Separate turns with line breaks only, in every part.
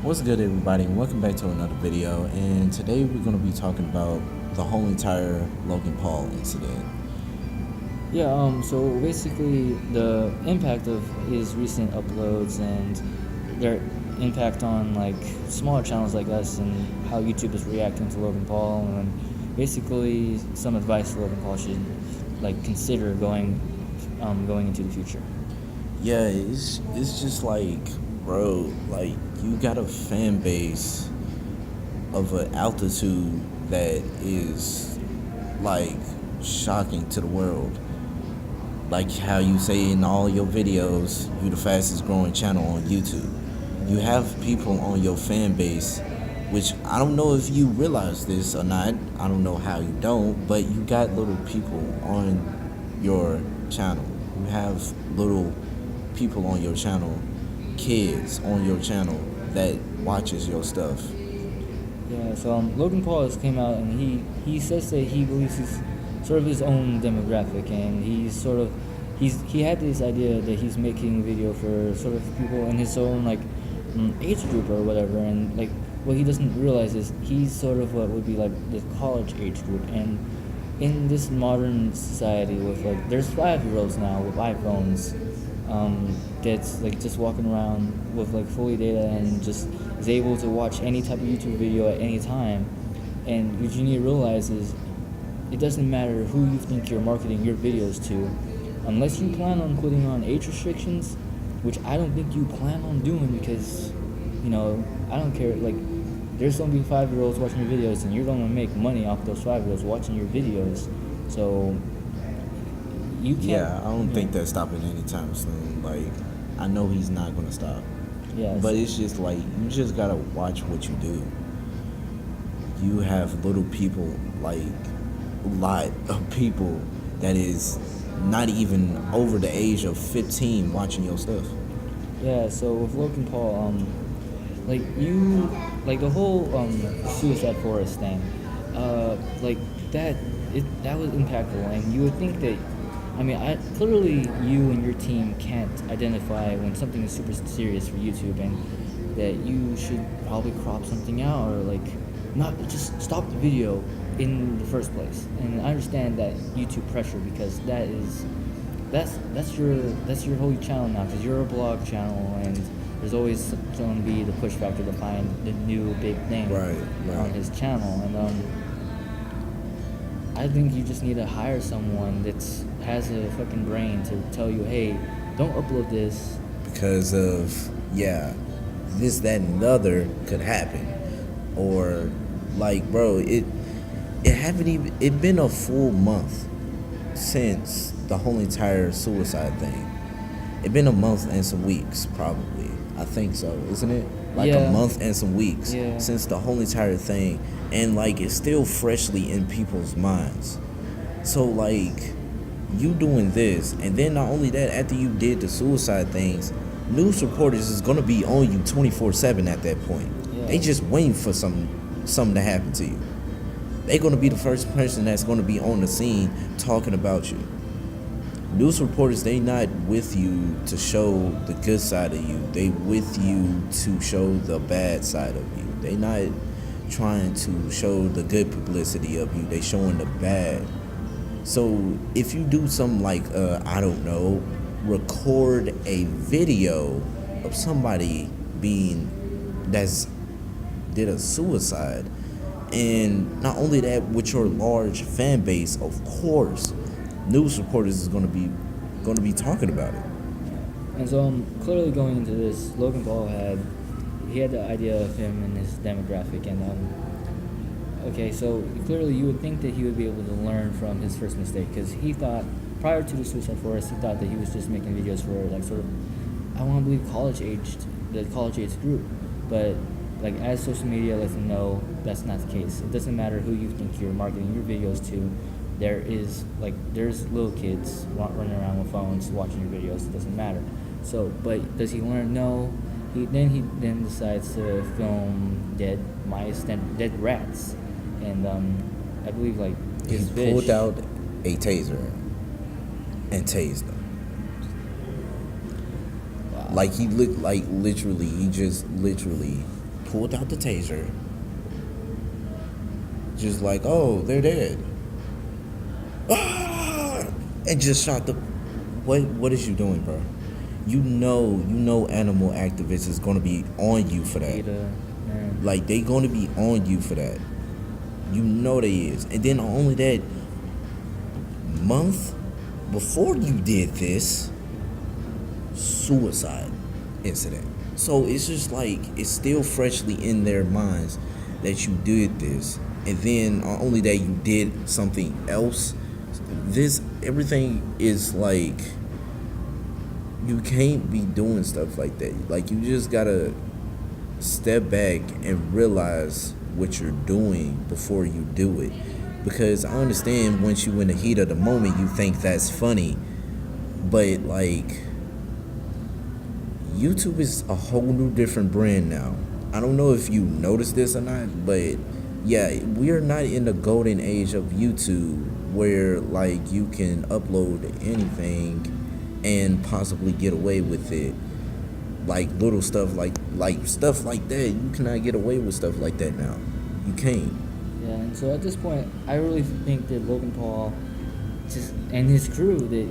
What's good, everybody, and welcome back to another video. And today we're going to be talking about the whole entire Logan Paul incident.
So basically the impact of his recent uploads and their impact on like smaller channels like us and how YouTube is reacting to Logan Paul, and basically some advice Logan Paul should consider going into the future.
Yeah, it's just like, bro, like you got a fan base of an altitude that is like shocking to the world. Like how you say in all your videos, you the fastest growing channel on YouTube. You have people on your fan base, which I don't know if you realize this or not. I don't know how you don't, but you got little people on your channel. You have little people on your channel, kids on your channel that watches your stuff.
Logan Paul has came out and he says that he believes he's sort of his own demographic, and he had this idea that he's making a video for sort of people in his own age group or whatever, and like what he doesn't realize is he's sort of what would be like the college age group. And in this modern society with there's 5-year-olds now with iPhones, that's like just walking around with fully data and just is able to watch any type of YouTube video at any time. And what you need to realize is it doesn't matter who you think you're marketing your videos to, unless you plan on putting on age restrictions, which I don't think you plan on doing, because I don't care, there's gonna be 5-year-olds watching your videos and you're gonna make money off those 5-year-olds watching your videos. So you can't.
Yeah, I don't think that's stopping anytime soon. Like, I know he's not gonna stop.
Yeah,
but it's just like you just gotta watch what you do. You have little people, like a lot of people that is not even over the age of 15 watching your stuff.
Yeah, so with Logan Paul, the whole Suicide Forest thing, that was impactful, and you would think that, clearly you and your team can't identify when something is super serious for YouTube, and that you should probably crop something out or not just stop the video in the first place. And I understand that YouTube pressure, because that's your whole channel now, because you're a blog channel, and there's always going to be the push factor to find the new big thing on his channel. And I think you just need to hire someone that has a fucking brain to tell you, hey, don't upload this
because of this, that, and the other could happen. Or bro, it haven't even, it been a full month since the whole entire suicide thing. It been a month and some weeks, probably. I think so, isn't it? A month and some weeks since the whole entire thing, and it's still freshly in people's minds. So you doing this, and then not only that, after you did the suicide things, news reporters is gonna be on you 24/7 at that point. They just waiting for something to happen to you. They're gonna be the first person that's gonna be on the scene talking about you. News reporters, they not with you to show the good side of you. They with you to show the bad side of you. They not trying to show the good publicity of you. They showing the bad. So if you do something I don't know, record a video of somebody that's did a suicide, and not only that, with your large fan base, of course, news reporters is going to be talking about it.
And so clearly going into this, Logan Paul had the idea of him and his demographic, and so clearly you would think that he would be able to learn from his first mistake, because he thought, prior to the Suicide Forest, he thought that he was just making videos for I want to believe the college age group. But as social media lets him know, that's not the case. It doesn't matter who you think you're marketing your videos to. There's little kids running around with phones watching your videos. It doesn't matter. So, but does he learn? No. He then decides to film dead mice, dead rats, and I believe his
he pulled out a taser and tased them.
Wow.
Like he looked like literally, he just literally pulled out the taser, just like, oh, they're dead, ah! And just shot the. What is you doing, bro? You know, animal activists is gonna be on you for that. Like they gonna be on you for that. You know they is, and then not only that, month before you did this, suicide incident. So it's just like it's still freshly in their minds that you did this, and then not only that you did something else. This everything is like you can't be doing stuff like that. Like you just gotta step back and realize what you're doing before you do it. Because I understand once you in the heat of the moment you think that's funny, but like YouTube is a whole new different brand now. I don't know if you noticed this or not, but yeah, we are not in the golden age of YouTube where like you can upload anything and possibly get away with it. Like little stuff like stuff like that. You cannot get away with stuff like that now. You can't.
Yeah, and so at this point, I really think that Logan Paul, just and his crew that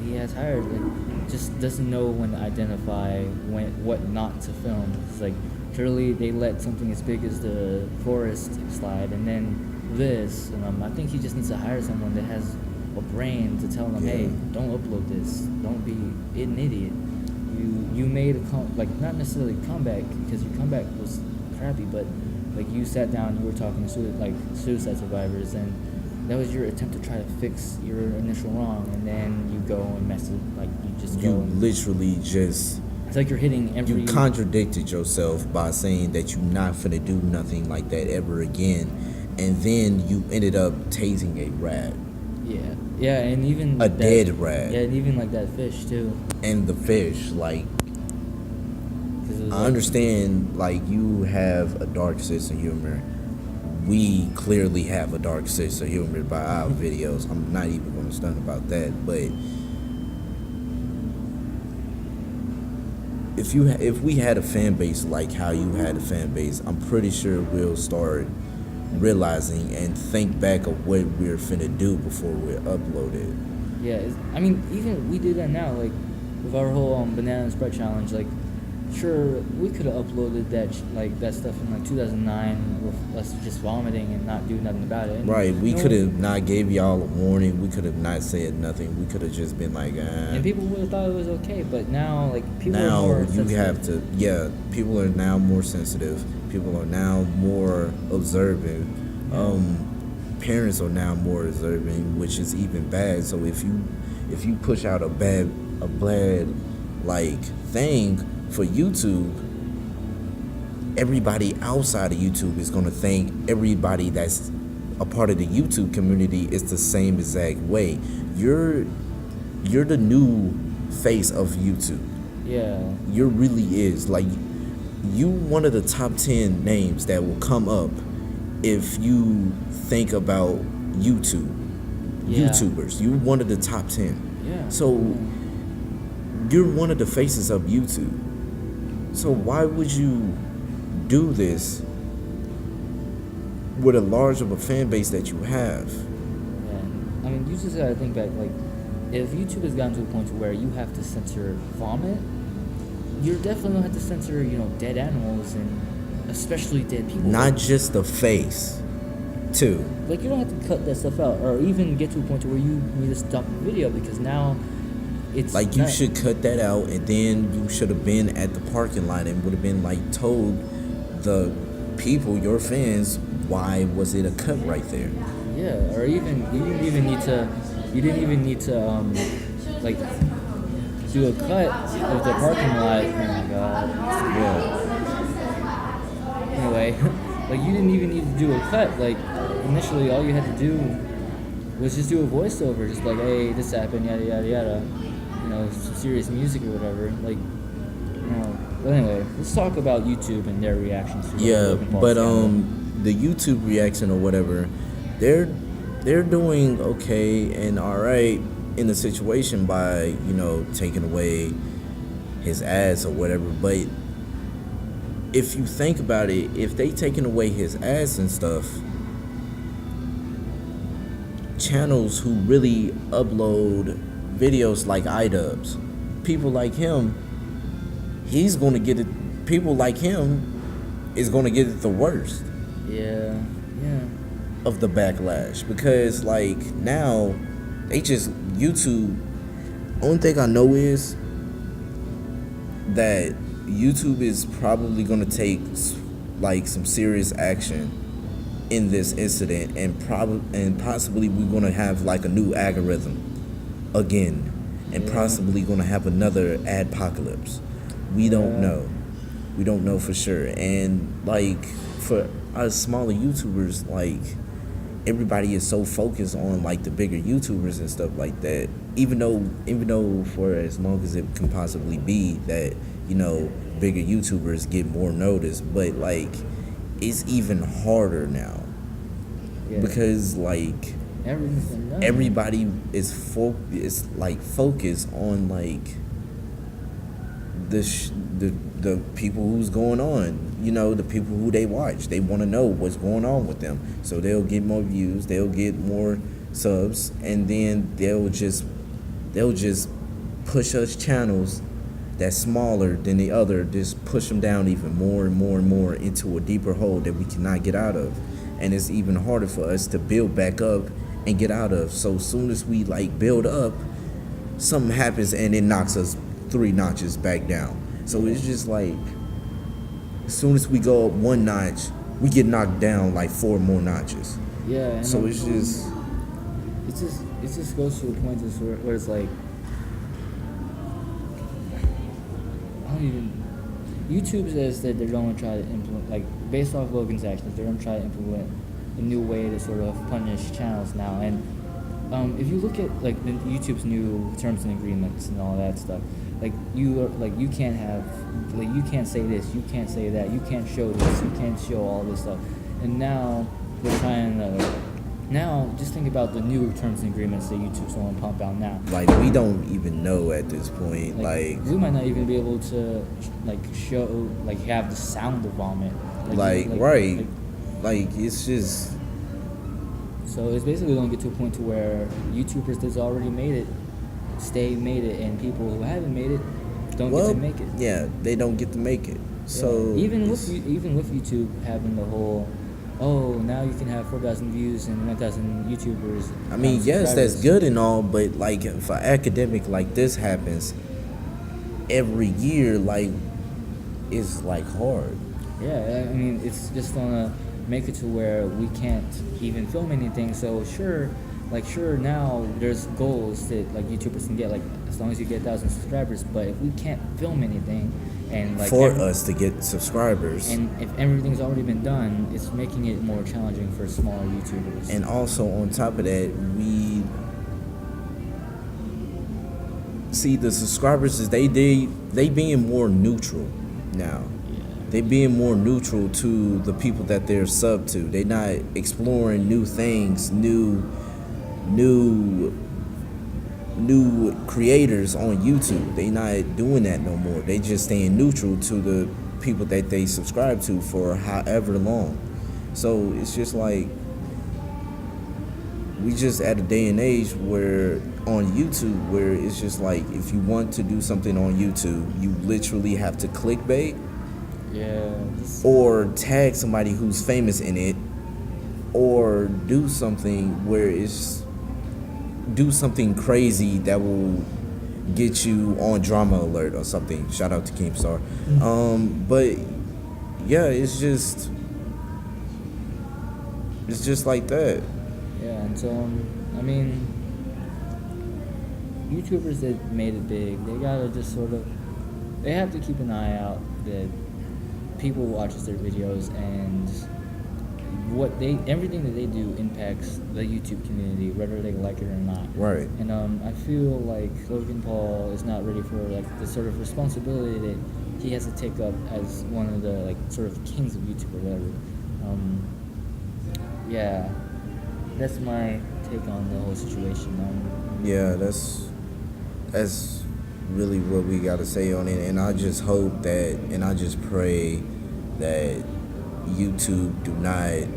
he has hired, like, just doesn't know when to identify what not to film. It's like surely they let something as big as the forest slide, and then this, and I think he just needs to hire someone that has a brain to tell him, hey, don't upload this, don't be an idiot. You made a not necessarily a comeback, because your comeback was crappy, but like you sat down, you were talking to suicide survivors, and that was your attempt to try to fix your initial wrong, and then you go and mess it, like you just
you
go and,
literally just
it's like you're hitting every.
You contradicted yourself by saying that you're not finna do nothing like that ever again, and then you ended up tasing a rat.
Yeah, and even
a dead rat.
Yeah, and even like that fish too.
And the fish, like, I understand, like, you have a dark sense of humor. We clearly have a dark sense of humor by our videos. I'm not even going to stunt about that, but if we had a fan base like how you had a fan base, I'm pretty sure we'll start realizing and think back of what we're finna do before we're uploaded.
Yeah, I mean, even we do that now, like with our whole banana and spread challenge. Like, sure, we could have uploaded that that stuff in like 2009 with us just vomiting and not do nothing about it. And
right, we could have not gave y'all a warning. We could have not said nothing. We could have just been like,
and people would have thought it was okay. But now, like, people
now
are more
you
sensitive.
have to. Yeah, people are now more sensitive. People are now more observant. Parents are now more observant, which is even bad. So if you push out a bad like thing for YouTube, everybody outside of YouTube is gonna think everybody that's a part of the YouTube community is the same exact way. You're the new face of YouTube.
Yeah.
You really is. Like, you one of the top 10 names that will come up if you think about YouTube.
Yeah.
YouTubers. You one of the top 10.
Yeah.
So you're one of the faces of YouTube. So why would you do this with a large of a fan base that you have?
Yeah. I mean, you just gotta think back, like, if YouTube has gotten to a point to where you have to censor vomit, you're definitely gonna have to censor, dead animals and especially dead people.
Not just the face, too.
Like, you don't have to cut that stuff out, or even get to a point to where you need to stop the video, because now it's
like, you should cut that out, and then you should have been at the parking lot and would have been like told the people, your fans, why was it a cut right there?
Yeah, or even you didn't even need to like do a cut of the parking lot. Oh my god.
Yeah.
Anyway, like, you didn't even need to do a cut. Like, initially all you had to do was just do a voiceover, just like, hey, this happened, yada yada yada. Some serious music or whatever. Like, But anyway, let's talk about YouTube and their reactions to Logan Paul's
but
scandal.
the YouTube reaction or whatever, they're doing okay and alright in the situation by, taking away his ads or whatever, but if you think about it, if they taking away his ads and stuff, channels who really upload videos like iDubbbz, people like him, he's gonna get it. People like him is gonna get it the worst.
Yeah, yeah.
Of the backlash, because like now they just YouTube. Only thing I know is that YouTube is probably gonna take like some serious action in this incident, and possibly we're gonna have like a new algorithm again, and possibly gonna have another adpocalypse. We don't know. We don't know for sure. And like for us smaller YouTubers, like everybody is so focused on like the bigger YouTubers and stuff like that. Even though for as long as it can possibly be that, you know, bigger YouTubers get more notice, but like it's even harder now. Yeah. Because like everybody is focused on like the people who's going on, you know, the people who they watch. They want to know what's going on with them, so they'll get more views, they'll get more subs, and then they'll just push us channels that's smaller than the other, just push them down even more and more and more into a deeper hole that we cannot get out of, and it's even harder for us to build back up and get out of. So as soon as we like build up, something happens and it knocks us 3 notches back down. So it's just like as soon as we go up 1 notch, we get knocked down like 4 more notches.
Yeah. And
so it just
goes to a point where it's like YouTube says that they're going to try to implement, like based off Logan's actions, they're going to try to implement a new way to sort of punish channels now. And if you look at like YouTube's new terms and agreements and all that stuff, like you can't have, like you can't say this, you can't say that, you can't show this, you can't show all this stuff. And now they're trying to. Now, just think about the new terms and agreements that YouTube's going to pump out now.
Like, we don't even know at this point. Like
we might not even be able to, like, show, like, have the sound of vomit.
Right. Like, it's just...
So, it's basically going to get to a point to where YouTubers that's already made it, made it, and people who haven't made it don't get to make it.
Yeah, they don't get to make it. So...
Yeah. Even with YouTube having the whole... Oh, now you can have 4,000 views and 1,000 YouTubers.
I mean, yes, that's good and all, but like if an academic like this happens every year, like it's like hard.
Yeah, I mean, it's just gonna make it to where we can't even film anything. So sure, now there's goals that like YouTubers can get, like as long as you get 1,000 subscribers. But if we can't film anything, and like
for us to get subscribers,
and if everything's already been done, it's making it more challenging for smaller YouTubers.
And also on top of that, we see the subscribers is they being more neutral now.
Yeah.
They being more neutral to the people that they're sub to. They not exploring new things, new creators on YouTube. They not doing that no more. They just staying neutral to the people that they subscribe to for however long. So it's just like we just at a day and age where on YouTube where it's just like if you want to do something on YouTube, you literally have to clickbait, or tag somebody who's famous in it, or do something where it's do something crazy that will get you on Drama Alert or something. Shout out to Keemstar. But yeah, it's just like that.
Yeah, and so I mean, YouTubers that made it big, they gotta just they have to keep an eye out that people watches their videos, and everything that they do impacts the YouTube community, whether they like it or not.
Right.
And I feel like Logan Paul is not ready for like the sort of responsibility that he has to take up as one of the like sort of kings of YouTube or whatever. Yeah, that's my take on the whole situation.
Yeah, that's really what we got to say on it, and I just hope that, and I just pray that YouTube do not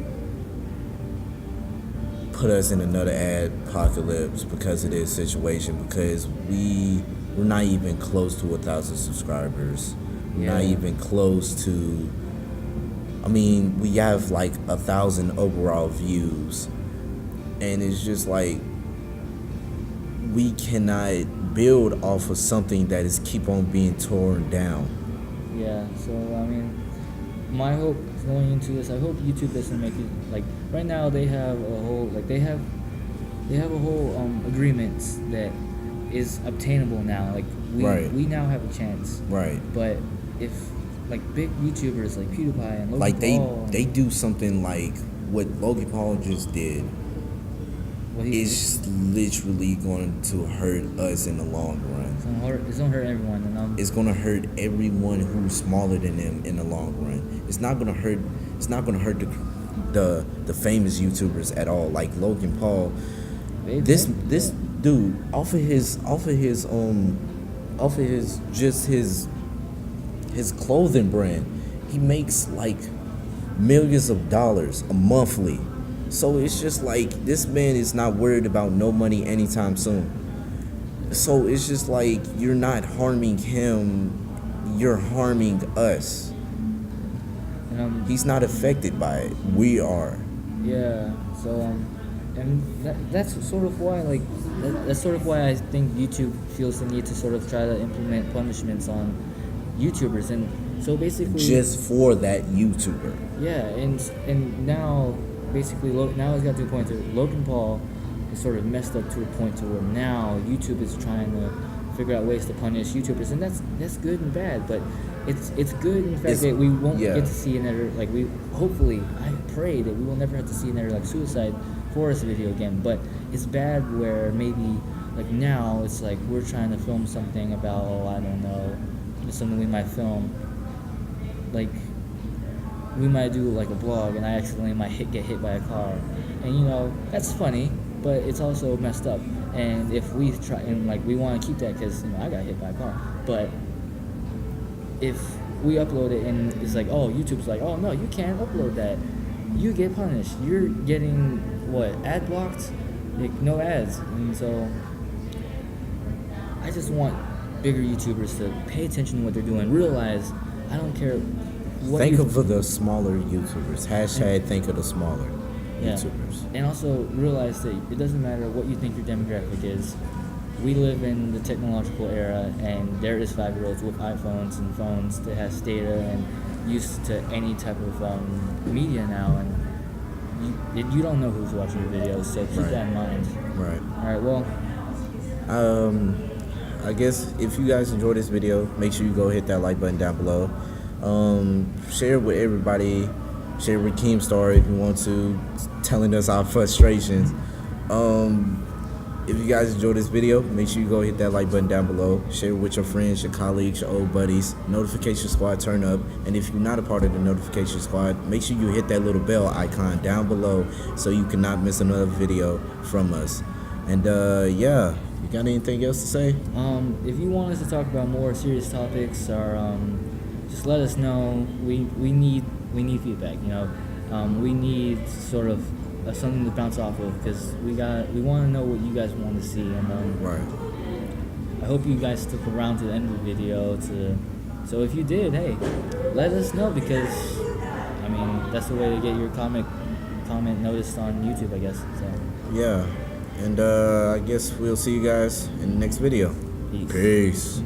put us in another apocalypse because of this situation, because we're not even close to 1,000 subscribers. We're not even close to, I mean, we have like 1,000 overall views, and it's just like we cannot build off of something that is keep on being torn down.
Yeah, so I mean, my hope going into this, I hope YouTube doesn't make it like right now they have a whole they have a whole agreement that is obtainable now. Like we now have a chance.
Right.
But if like big YouTubers like PewDiePie and Logan
like
Paul
they do something like what Logan Paul just did, it's literally going to hurt us in the long run.
It's gonna hurt everyone, and
it's gonna hurt everyone who's smaller than them in the long run. It's not gonna hurt. It's not gonna hurt the famous YouTubers at all. Like Logan Paul, this dude off of his clothing brand, he makes like millions of dollars a monthly. So it's just like this man is not worried about no money anytime soon. So it's just like you're not harming him, you're harming us. He's not affected by it. We are.
Yeah. So and that's sort of why that's sort of why I think YouTube feels the need to sort of try to implement punishments on YouTubers, and so basically
just for that YouTuber.
Yeah, and now basically now it's got to a point where Logan Paul is sort of messed up to a point to where now YouTube is trying to figure out ways to punish YouTubers, and that's good and bad, but it's good in the fact that we won't get to see another hopefully I pray that we will never have to see another like suicide forest video again, but it's bad where maybe like now it's like we're trying to film something about I don't know, something we might film, like we might do like a blog and I accidentally might get hit by a car, and that's funny, but it's also messed up. And if we try and like we want to keep that because I got hit by a car, but if we upload it and it's like, oh, YouTube's like, oh no, you can't upload that, you get punished, you're getting ad blocked, like no ads. And so I just want bigger YouTubers to pay attention to what they're doing, realize I don't care what
think of the smaller YouTubers. # think of the smaller YouTubers.
And also realize that it doesn't matter what you think your demographic is. We live in the technological era, and there is 5-year-olds with iPhones and phones that has data and used to any type of media now, and you don't know who's watching your videos, so keep that in mind.
Right.
All right.
Well, I guess if you guys enjoyed this video, make sure you go hit that like button down below. Share it with everybody. Share with Keemstar if you want to, telling us our frustrations. If you guys enjoyed this video, make sure you go hit that like button down below. Share it with your friends, your colleagues, your old buddies. Notification squad turn up. And if you're not a part of the notification squad, make sure you hit that little bell icon down below so you cannot miss another video from us. And you got anything else to say?
If you want us to talk about more serious topics, or just let us know. We need feedback. We need sort of something to bounce off of, because we want to know what you guys want to see. And
right.
I hope you guys stuck around to the end of the video. So if you did, hey, let us know, because I mean that's the way to get your comment noticed on YouTube, I guess. So
yeah, and I guess we'll see you guys in the next video.
Peace.
Peace.